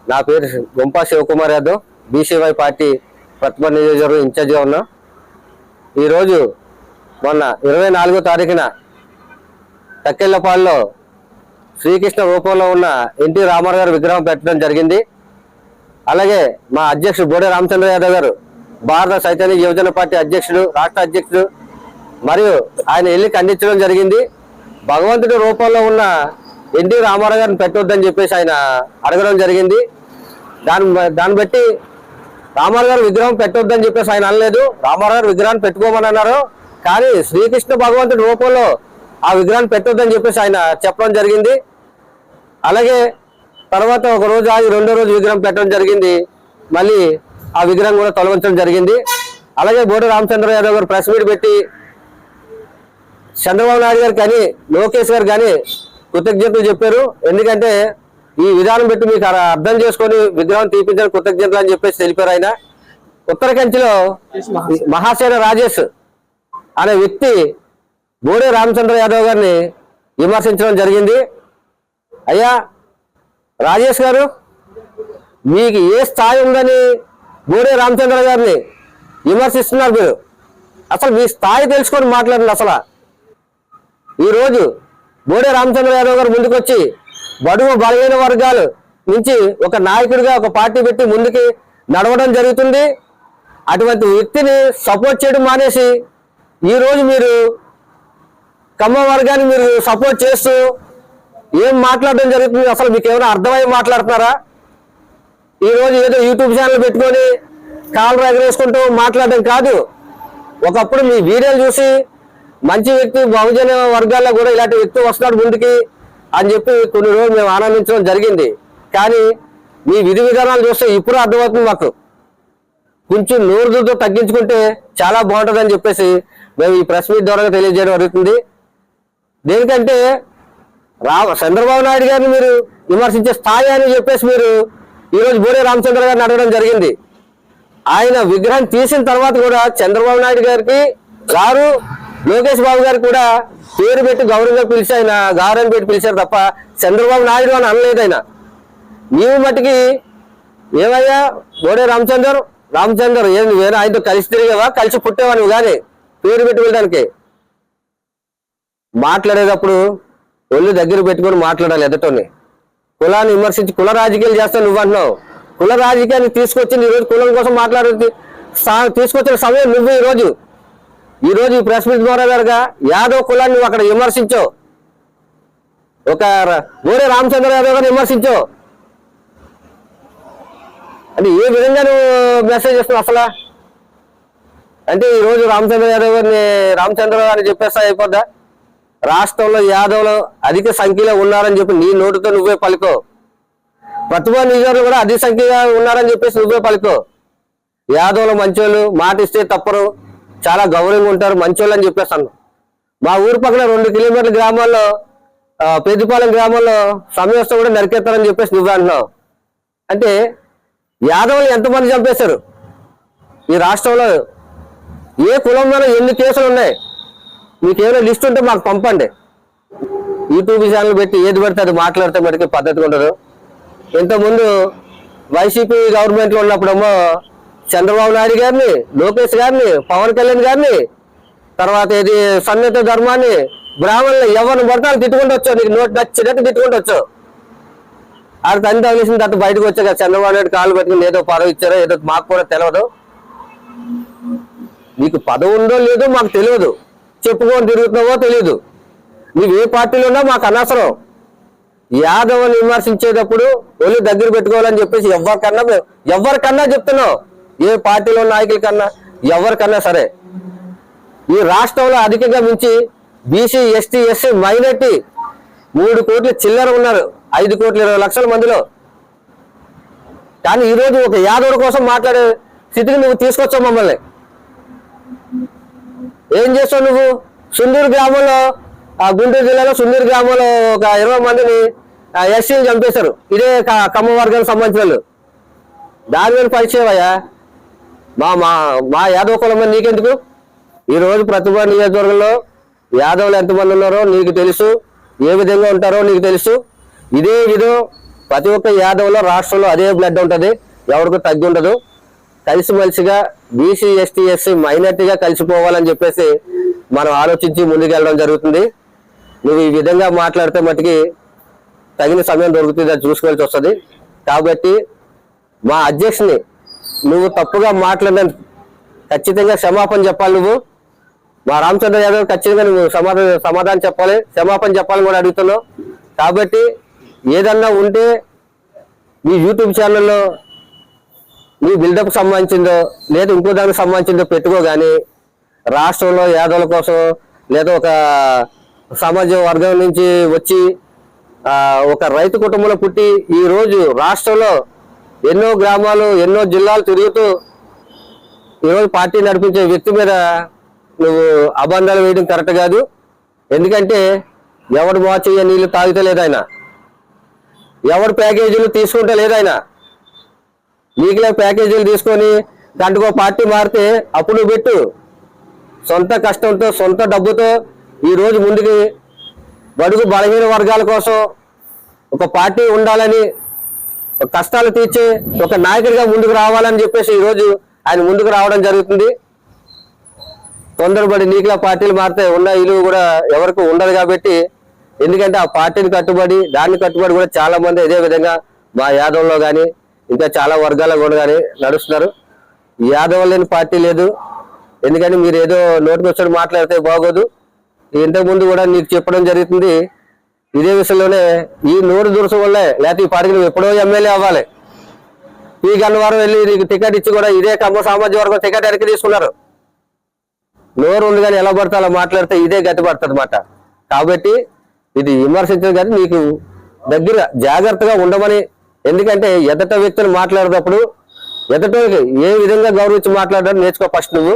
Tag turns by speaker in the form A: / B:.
A: నా పేరు గుంపా Shivakumar Yadav, BCY party ప్రతిభ నియోజకవర్గం ఇన్ఛార్జిగా ఉన్నా. ఈరోజు మొన్న 24వ తారీఖున తక్కెళ్లపాడులో శ్రీకృష్ణ రూపంలో ఉన్న ఎన్టీ రామారావు గారి విగ్రహం పెట్టడం జరిగింది. అలాగే మా అధ్యక్షుడు బోడే రామచంద్ర యాదవ్ గారు, భారత చైతన్య యువజన పార్టీ అధ్యక్షుడు, రాష్ట్ర అధ్యక్షుడు, మరియు ఆయన వెళ్ళి ఖండించడం జరిగింది. భగవంతుడి రూపంలో ఉన్న ఎన్టీ రామారావు గారిని పెట్టొద్దని చెప్పేసి ఆయన అడగడం జరిగింది. దాన్ని బట్టి రామారావు గారు విగ్రహం పెట్టొద్దని చెప్పేసి ఆయన అనలేదు, రామారావు గారు విగ్రహాన్ని పెట్టుకోమని అన్నారు. కానీ శ్రీకృష్ణ భగవంతుడి రూపంలో ఆ విగ్రహాన్ని పెట్టొద్దని చెప్పేసి ఆయన చెప్పడం జరిగింది. అలాగే తర్వాత ఒక రోజు ఆగి రెండో రోజు విగ్రహం పెట్టడం జరిగింది. మళ్ళీ ఆ విగ్రహం కూడా తొలగించడం జరిగింది. అలాగే బోడే రామచంద్ర యాదవ్ గారు ప్రెస్ మీట్ పెట్టి చంద్రబాబు నాయుడు గారు కానీ లోకేష్ గారు కానీ కృతజ్ఞతలు చెప్పారు. ఎందుకంటే ఈ విధానం పెట్టి మీకు అర్థం చేసుకొని విగ్రహం తీపించడానికి కృతజ్ఞతలు అని చెప్పేసి తెలిపారు. ఆయన ఉత్తరకంచిలో మహాసేన రాజేష్ అనే వ్యక్తి బోడే రామచంద్ర యాదవ్ గారిని విమర్శించడం జరిగింది. అయ్యా రాజేష్ గారు, మీకు ఏ స్థాయి ఉందని బోడే రామచంద్ర గారిని విమర్శిస్తున్నారు? మీరు అసలు మీ స్థాయి తెలుసుకొని మాట్లాడండి. అసలు ఈరోజు బోడే రామచంద్ర యాదవ్ గారు ముందుకొచ్చి బడుగు బలహీన వర్గాలు నుంచి ఒక నాయకుడిగా ఒక పార్టీ పెట్టి ముందుకి నడవడం జరుగుతుంది. అటువంటి వ్యక్తిని సపోర్ట్ చేయడం మానేసి ఈరోజు మీరు కమ్మ వర్గాన్ని మీరు సపోర్ట్ చేస్తూ ఏం మాట్లాడడం జరుగుతుంది? అసలు మీకు ఏమైనా అర్థమై మాట్లాడుతున్నారా? ఈరోజు ఏదో యూట్యూబ్ ఛానల్ పెట్టుకొని కాళ్ళు ఎగరేసుకుంటూ మాట్లాడడం కాదు. ఒకప్పుడు మీ వీడియోలు చూసి మంచి వ్యక్తి, బహుజన వర్గాల్లో కూడా ఇలాంటి వ్యక్తి వస్తున్నాడు ముందుకి అని చెప్పి కొన్ని రోజులు మేము ఆనందించడం జరిగింది. కానీ మీ విధి విధానాలు చూస్తే ఇప్పుడు అర్థమవుతుంది మాకు. కొంచెం నోరుతో తగ్గించుకుంటే చాలా బాగుంటుందని చెప్పేసి మేము ఈ ప్రెస్ మీట్ ద్వారా తెలియజేయడం జరుగుతుంది. దేనికంటే చంద్రబాబు నాయుడు గారిని మీరు విమర్శించే స్థాయి అని చెప్పేసి మీరు ఈరోజు బోడే రామచంద్ర గారిని అడగడం జరిగింది. ఆయన విగ్రహం తీసిన తర్వాత కూడా చంద్రబాబు నాయుడు గారికి గారు, లోకేష్ బాబు గారు కూడా పేరు పెట్టి గౌరవంగా పిలిచి ఆయన గౌరవం పెట్టి పిలిచారు తప్ప చంద్రబాబు నాయుడు అని అనలేదు. ఆయన నీవు మట్టుకి ఏమయ్యా బోడే రామచంద్ర ఏం వేరే ఆయనతో కలిసి తిరిగేవా, కలిసి పుట్టేవా నువ్వు కానీ పేరు పెట్టి వెళ్ళడానికి? మాట్లాడేటప్పుడు ఒళ్ళు దగ్గర పెట్టుకొని మాట్లాడాలి. ఎదటోని కులాన్ని విమర్శించి కుల రాజకీయాలు చేస్తావు నువ్వు అంటున్నావు. కుల రాజకీయాన్ని తీసుకొచ్చింది ఈరోజు కులం కోసం మాట్లాడేది తీసుకొచ్చిన సమయం నువ్వు. ఈరోజు ఈ ప్రెస్ మీట్ ద్వారా కనుక యాదవ్ కులాన్ని నువ్వు అక్కడ విమర్శించావు, ఒక బోడే రామచంద్ర యాదవ్ గారిని విమర్శించావు అంటే ఏ విధంగా నువ్వు మెసేజ్ చేస్తున్నావు అసలు? అంటే ఈరోజు రామచంద్ర యాదవ్ గారిని రామచంద్ర అని చెప్పేస్తా అయిపోద్దా? రాష్ట్రంలో యాదవ్లు అధిక సంఖ్యలో ఉన్నారని చెప్పి నీ నోటితో నువ్వే పలుకో. ప్రతిభ నియోజకవర్గంలో కూడా అధిక సంఖ్యగా ఉన్నారని చెప్పేసి నువ్వే పలుకో. యాదవ్లు మంచోళ్ళు, మాట ఇస్తే తప్పరు, చాలా గౌరవంగా ఉంటారు, మంచోళ్ళు అని చెప్పేస్తాను. మా ఊరు పక్కన 2 కిలోమీటర్ల గ్రామాల్లో పెద్దపాలెం గ్రామంలో సమయస్థం కూడా నరికేస్తారని చెప్పేసి నువ్వే అంటున్నావు. అంటే యాదవ్లు ఎంతమంది చంపేశారు ఈ రాష్ట్రంలో? ఏ కులంలో ఎన్ని కేసులు ఉన్నాయి? మీకు ఏమైనా లిస్ట్ ఉంటే మాకు పంపండి. యూట్యూబ్ ఛానల్ పెట్టి ఏది పెడితే అది మాట్లాడితే మటుకు పద్ధతిగా ఉండదు. ఇంతకుముందు వైసీపీ గవర్నమెంట్లో ఉన్నప్పుడేమో చంద్రబాబు నాయుడు గారిని, లోకేష్ గారిని, పవన్ కళ్యాణ్ గారిని, తర్వాత ఇది సన్నిహిత ధర్మాన్ని, బ్రాహ్మణులు ఎవరిని పడతాను తిట్టుకుంటూ వచ్చావు. నీకు నోటి నచ్చినట్టు తిట్టుకుంటూ వచ్చావు. ఆడ తల్లి తగిలిసిన తర్వాత బయటకు వచ్చాక చంద్రబాబు నాయుడు కాళ్ళు పెట్టుకుని ఏదో పదవి ఇచ్చారో ఏదో మాకు కూడా తెలియదు. నీకు పదవి ఉందో లేదో మాకు తెలియదు, చెప్పుకొని తిరుగుతున్నావో తెలియదు. నువ్వు ఏ పార్టీలో ఉన్నా మాకు అనవసరం. యాదవ్ని విమర్శించేటప్పుడు ఒళ్ళు దగ్గర పెట్టుకోవాలని చెప్పేసి ఎవరికన్నా చెప్తున్నావు. ఏ పార్టీలో నాయకుల కన్నా ఎవరికన్నా సరే ఈ రాష్ట్రంలో అధికంగా మించి బీసీ, ఎస్టీ, ఎస్సీ, మైనారిటీ 3 కోట్ల చిల్లర ఉన్నారు 5,20,00,000 మందిలో. కానీ ఈరోజు ఒక యాదవుడి కోసం మాట్లాడే స్థితికి నువ్వు తీసుకొచ్చావు మమ్మల్ని. ఏం చేస్తావు నువ్వు? సుందూరు గ్రామంలో, గుంటూరు జిల్లాలో సుందూరు గ్రామంలో ఒక 20 మందిని ఎస్సీలు చంపేశారు. ఇదే కమ్మ వర్గానికి సంబంధించిన వాళ్ళు. దాని మీద పరిచయమయ్యా మా యాదవ కులం నీకెందుకు? ఈరోజు ప్రతిభ నియోజకవర్గంలో యాదవులు ఎంతమంది ఉన్నారో నీకు తెలుసు, ఏ విధంగా ఉంటారో నీకు తెలుసు. ఇదే విధం ప్రతి ఒక్క యాదవ్లో రాష్ట్రంలో అదే బ్లడ్ ఉంటుంది, ఎవరికి తగ్గి ఉండదు. కలిసిమెలిసిగా బీసీ ఎస్టీ ఎస్సీ మైనార్టీగా కలిసిపోవాలని చెప్పేసి మనం ఆలోచించి ముందుకెళ్ళడం జరుగుతుంది. నువ్వు ఈ విధంగా మాట్లాడితే మటుకి తగిన సమయం దొరుకుతుంది, అది చూసుకోవాల్సి వస్తుంది. కాబట్టి మా అధ్యక్షుని నువ్వు తప్పుగా మాట్లాడిన ఖచ్చితంగా క్షమాపణ చెప్పాలి. నువ్వు మా రామచంద్ర యాదవ్ ఖచ్చితంగా నువ్వు సమాధానం చెప్పాలి, క్షమాపణ చెప్పాలని కూడా అడుగుతున్నావు. కాబట్టి ఏదన్నా ఉంటే మీ యూట్యూబ్ ఛానల్లో మీ బిల్డప్ సంబంధించిందో లేదా ఇంకో దానికి సంబంధించిందో పెట్టుకో, కానీ రాష్ట్రంలో యాదవుల కోసం లేదా ఒక సమాజ వర్గం నుంచి వచ్చి ఒక రైతు కుటుంబంలో పుట్టి ఈ రోజు రాష్ట్రంలో ఎన్నో గ్రామాలు ఎన్నో జిల్లాలు తిరుగుతూ ఈరోజు పార్టీ నడిపించే వ్యక్తి మీద నువ్వు అబంధాలు వేయడం కరెక్ట్ కాదు. ఎందుకంటే ఎవడు మోచయ్య నీళ్లు తాగితే లేదాయన, ఎవడు ప్యాకేజీలు తీసుకుంటే లేదాయన. నీకులే ప్యాకేజీలు తీసుకొని దాంట్లో పార్టీ మారితే అప్పుడు నువ్వు పెట్టు. సొంత కష్టంతో సొంత డబ్బుతో ఈరోజు ముందుకి బడుగు బలహీన వర్గాల కోసం ఒక పార్టీ ఉండాలని, కష్టాలు తీర్చే ఒక నాయకుడిగా ముందుకు రావాలని చెప్పేసి ఈరోజు ఆయన ముందుకు రావడం జరుగుతుంది. తొందరపడి నీకులా పార్టీలు మారితే ఉన్న ఇలువ కూడా ఎవరికి ఉండదు. కాబట్టి ఎందుకంటే ఆ పార్టీని కట్టుబడి దాన్ని కట్టుబడి కూడా చాలా మంది ఇదే విధంగా మా యాదవ్లో కానీ ఇంకా చాలా వర్గాల్లో కూడా కానీ నడుస్తున్నారు. యాదవ్ లేని పార్టీ లేదు. ఎందుకంటే మీరు ఏదో నోటికి వచ్చి మాట్లాడితే బాగోదు. ఇంతకుముందు కూడా నీకు చెప్పడం జరుగుతుంది ఇదే విషయంలోనే. ఈ నోరు దురుసు వల్లే లేకపోతే ఈ పార్టీకి నువ్వు ఎప్పుడో ఎమ్మెల్యే అవ్వాలి. ఈ గన్నవరం వెళ్ళి నీకు టికెట్ ఇచ్చి కూడా ఇదే కమ్మ సామాజిక వర్గం టికెట్ వెనక్కి తీసుకున్నారు. నోరు ఉంది కానీ ఎలా పడితే అలా మాట్లాడితే ఇదే గతి పడుతుంది అన్నమాట. కాబట్టి ఇది విమర్శించడం కానీ నీకు దగ్గర జాగ్రత్తగా ఉండమని. ఎందుకంటే ఎదట వ్యక్తులు మాట్లాడేటప్పుడు ఎదటోకి ఏ విధంగా గౌరవించి మాట్లాడడం నేర్చుకో ఫస్ట్ నువ్వు.